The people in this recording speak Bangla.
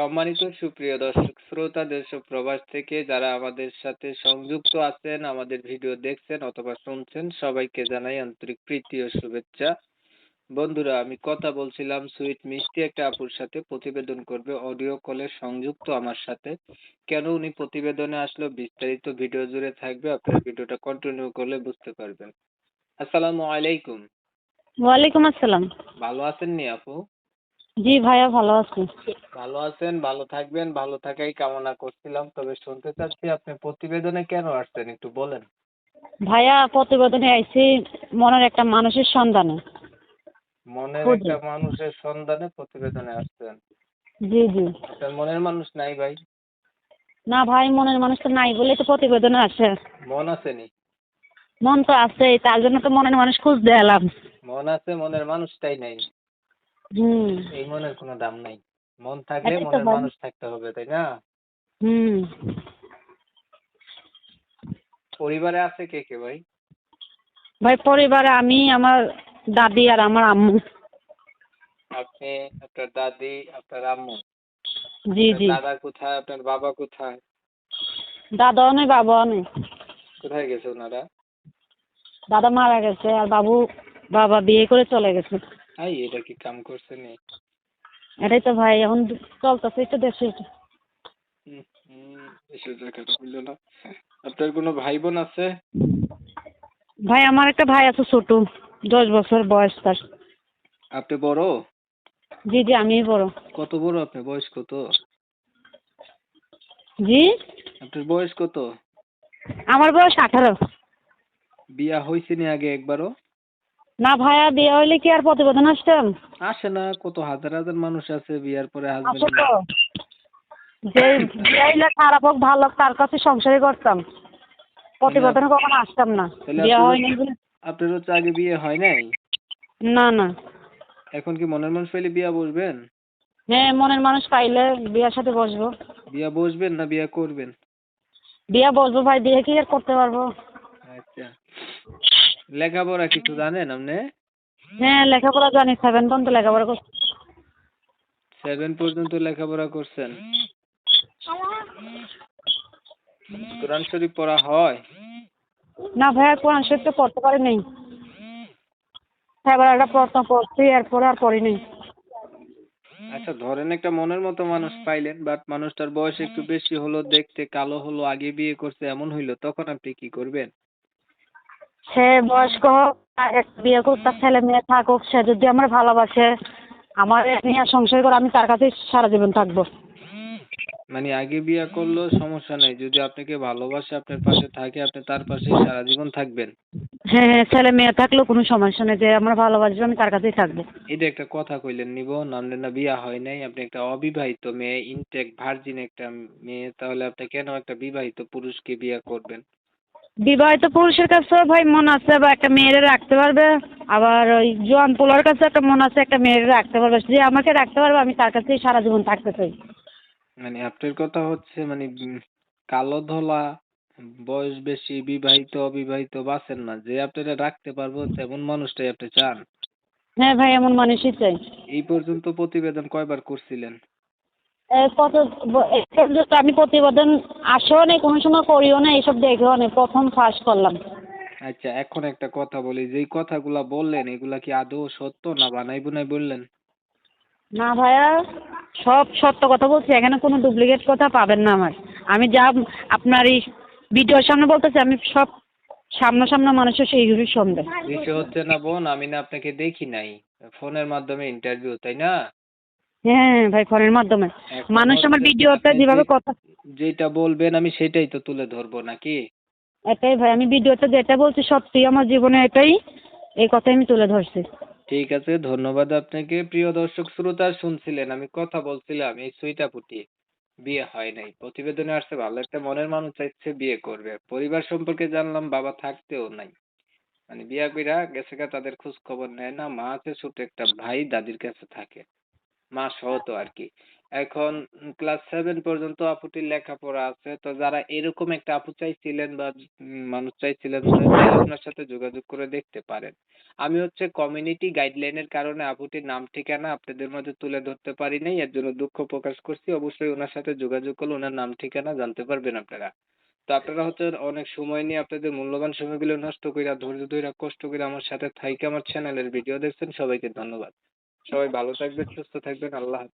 সম্মানিত সুপ্রিয় দর্শক শ্রোতা দেশ ও প্রবাস থেকে যারা আমাদের সাথে সংযুক্ত আছেন, আমাদের ভিডিও দেখছেন অথবা শুনছেন, সবাইকে জানাই আন্তরিক প্রীতি ও শুভেচ্ছা। বন্ধুরা, আমি কথা বলছিলাম সুইট মিষ্টি একটা আপুর সাথে, প্রতিবেদন করবে অডিও কলে সংযুক্ত আমার সাথে। কেন উনি প্রতিবেদনে আসলো বিস্তারিত ভিডিও জুড়ে থাকবে, আপনারা ভিডিওটা কন্টিনিউ করলে বুঝতে পারবেন। আসসালামু আলাইকুম। ওয়ালাইকুম আসসালাম। ভালো আছেন নি আপু? জি ভাইয়া, ভালো আছি। ভালো আছেন, ভালো থাকবেন, ভালো থাকাই কামনা করছিলাম। তবে শুনতে চাচ্ছি আপনি প্রতিবেদনে কেন আসছেন, একটু বলেন। ভাইয়া, প্রতিবেদনে আইছি মনের একটা মানুষের সন্ধানে। মনের খুঁজে। একটা মানুষের সন্ধানে প্রতিবেদনে আসছেন? জি জি। আপনার মনের মানুষ নাই ভাই? না ভাই, মনের মানুষ তো নাই বলে তো প্রতিবেদনে আসে। মন আসেনি? মন তো আছে, তার জন্য তো মনের মানুষ খুঁজতে এলাম। মন আছে, মনের মানুষটাই নাই। হুম। এই মনের কোনো দাম নাই। মন থাকলে এটাই তো মনের ভাই। মানুষ থাকতে হবে, তাই না? হুম। পরিবারে আছে কে কে ভাই? ভাই, পরিবারে আমি, আমার দাদি আর আমার আম্মু। আপনি, আপনার দাদি, আপনার আম্মু। জি আপনার জি। দাদা কোথায়, আপনার বাবা কোথায়? দাদাও নেই, বাবাও নেই। কোথায় গেছে ওনারা? দাদা মারা গেছে আর বাবা বিয়ে করে চলে গেছে। এটা কি কাম করছেন? এটাই তো ভাই, এখন চলতেছে তো দেশে। এসব জায়গাটা হইলো না। আপনার কোনো ভাই বোন আছে? ভাই, আমার একটা ভাই আছে ছোট, 10 বছর বয়স তার। আপনি বড়? জি জি, আমিই বড়। কত বড় আপনি? বয়স কত? জি। আপনার বয়স কত? আমার বয়স 18। বিয়া হয়েছে নি আগে একবারও? না ভাইয়া, বিয়ে হইলে কি আর প্রতিবেদন আসতাম? আসে না, কত হাজার হাজার মানুষ আছে বিয়ার পরে আসো হাজবেন্ড। তো। যে বিয়ে হইলে খারাপ হোক ভালো হোক, তার কাছে সংসারই করতাম, মানে প্রতিবেদনে কখনো আসতাম না। তাহলে বিয়ে হয়নি বলে। আপনার হচ্ছে আগে বিয়ে হয় নাই? না না। এখন কি মনের মানুষ পেলে বিয়া বসবেন? হ্যাঁ, মনের মানুষ পাইলে বিয়ের সাথে বসবো। বিয়া বসবেন না বিয়া করবেন? বিয়ে বসবো ভাই, বিয়ে কি আর করতে পারবো? আচ্ছা, লেখাপড়া কিছু জানেন আপনি? হ্যাঁ, লেখাপড়া জানি, 7 পর্যন্ত লেখাপড়া করছি। 7 পর্যন্ত লেখাপড়া করছেন? কোরআন শরীফ পড়া হয়? না ভাইয়া, কোরআন শরীফ তো পড়তে পারি নাই। এবার একটা প্রশ্ন পড়ছি, এরপরে আর পড়ি নাই। আচ্ছা, ধরেন একটা মনের মতো মানুষ পাইলেন, বাট মানুষটার বয়স একটু বেশি হলো, দেখতে কালো হলো, আগে বিয়ে করছে এমন হইলো, তখন আপনি কি করবেন? সে বয়স্ক হোক আর একটা বিয়ে করুক, তার ছেলে মেয়ে থাকুক, সে যদি আমার ভালোবাসে, আমার নিয়ে সংসার করে, আমি তার কাছেই সারা জীবন থাকবো। মানে আগে বিয়ে করলেও সমস্যা নাই, যদি আপনাকে ভালোবাসে, আপনার পাশে থাকে, আপনি তার পাশেই সারা জীবন থাকবেন? হ্যাঁ হ্যাঁ, ছেলে মেয়ে থাকলেও কোনো সমস্যা নেই, যে আমার ভালোবাসবে আমি তার কাছেই থাকবো। এটা একটা কথা কইলেন, নিব আপনার না বিয়া হয় নাই, আপনি একটা অবিবাহিত মেয়ে, ইনটেক ভার্জিন একটা মেয়ে, তাহলে আপনি কেন একটা বিবাহিত পুরুষকে বিয়ে করবেন? বিবাহিত পুরুষের কাছে ভাই মন আছে, বা একটা মেয়েরে রাখতে পারবে, আবার ওই জোয়ান পোলার কাছে একটা মন আছে, একটা মেয়েরে রাখতে পারবে, যে আমাকে রাখতে পারবে, আমি তার কাছেই সারা জীবন থাকতে চাই। মানে আপনার কথা হচ্ছে মানে কালো ধলা, বয়স বেশি, বিবাহিত অবিবাহিত বাঁচেন না, যে আপনারা রাখতে পারবো তেমন মানুষটাই আপনি চান? হ্যাঁ ভাই, এমন মানুষই চাই। এই পর্যন্ত প্রতিবেদন কয়বার করছিলেন? এই পর্যন্ত আমি প্রতিবেদন আসেও নেই, কোনো সময় করিও না, এইসব দেখেও নেই, প্রথম ফার্স্ট করলাম। আচ্ছা, এখন একটা কথা বলি, যেই কথাগুলা বললেন এগুলা কি আদৌ সত্য না বানাই বুনাই বললেন? না ভাইয়া, সব সত্য কথা বলছি, এখানে কোনো ডুপ্লিকেট কথা পাবেন না আমার। আমি যা আপনার এই ভিডিওর সামনে বলতেছি, আমি সব সামনাসামনি মানুষের সেইগুলোই শুনবে। বিষয় হচ্ছে না বোন, আমি না আপনাকে দেখি নাই, ফোনের মাধ্যমে ইন্টারভিউ, তাই না? হ্যাঁ হ্যাঁ ভাই, ফোনের মাধ্যমে এখন মানুষ আমার হচ্ছে যে ভিডিওতে আপনি যেভাবে কথা। যেটা বলবেন আমি সেটাই তো তুলে ধরবো নাকি? এটাই ভাই, আমি ভিডিওতে যেটা বলছি সত্যি, আমার জীবনে এটাই, এই কথাই আমি তুলে ধরছি। ঠিক আছে, ধন্যবাদ আপনাকে। প্রিয় দর্শক শ্রোতা, শুনছিলেন আমি কথা বলছিলাম এই সুইটাপুটি বিয়ে হয় নাই, প্রতিবেদনে আসছে ভালো একটা মনের মানুষ চাইছে বিয়ে করবে, পরিবার সম্পর্কে জানলাম বাবা থাকতেও নাই, মানে বিয়া কইরা গেছে গা, তাদের খোঁজ খবর নেয় না, মা আছে, ছোট একটা ভাই দাদির কাছে থাকে, মা সহ তো আর কি। এখন ক্লাস 7 পর্যন্ত আপুটির লেখাপড়া আছে। তো যারা এরকম একটা আপু চাইছিলেন বা মানুষ চাইছিলেন চাইলে উনার সাথে যোগাযোগ করে দেখতে পারেন। আমি হচ্ছে কমিউনিটি গাইডলাইনের কারণে আপুটির নাম ঠিকানা আপনাদের মাঝে তুলে ধরতে পারি নাই। এর জন্য দুঃখ প্রকাশ করছি। অবশ্যই উনার সাথে যোগাযোগ করলে উনার নাম ঠিকানা জানতে পারবেন আপনারা। তো আপনারা হচ্ছে অনেক সময় নিয়ে আপনাদের মূল্যবান সময়গুলো নষ্ট কইরা, ধৈর্য ধইরা, কষ্ট করে আমার সাথে থাইকা আমার চ্যানেলের ভিডিও দেখছেন। সবাইকে ধন্যবাদ। সবাই ভালো থাকবেন, সুস্থ থাকবেন। আল্লাহ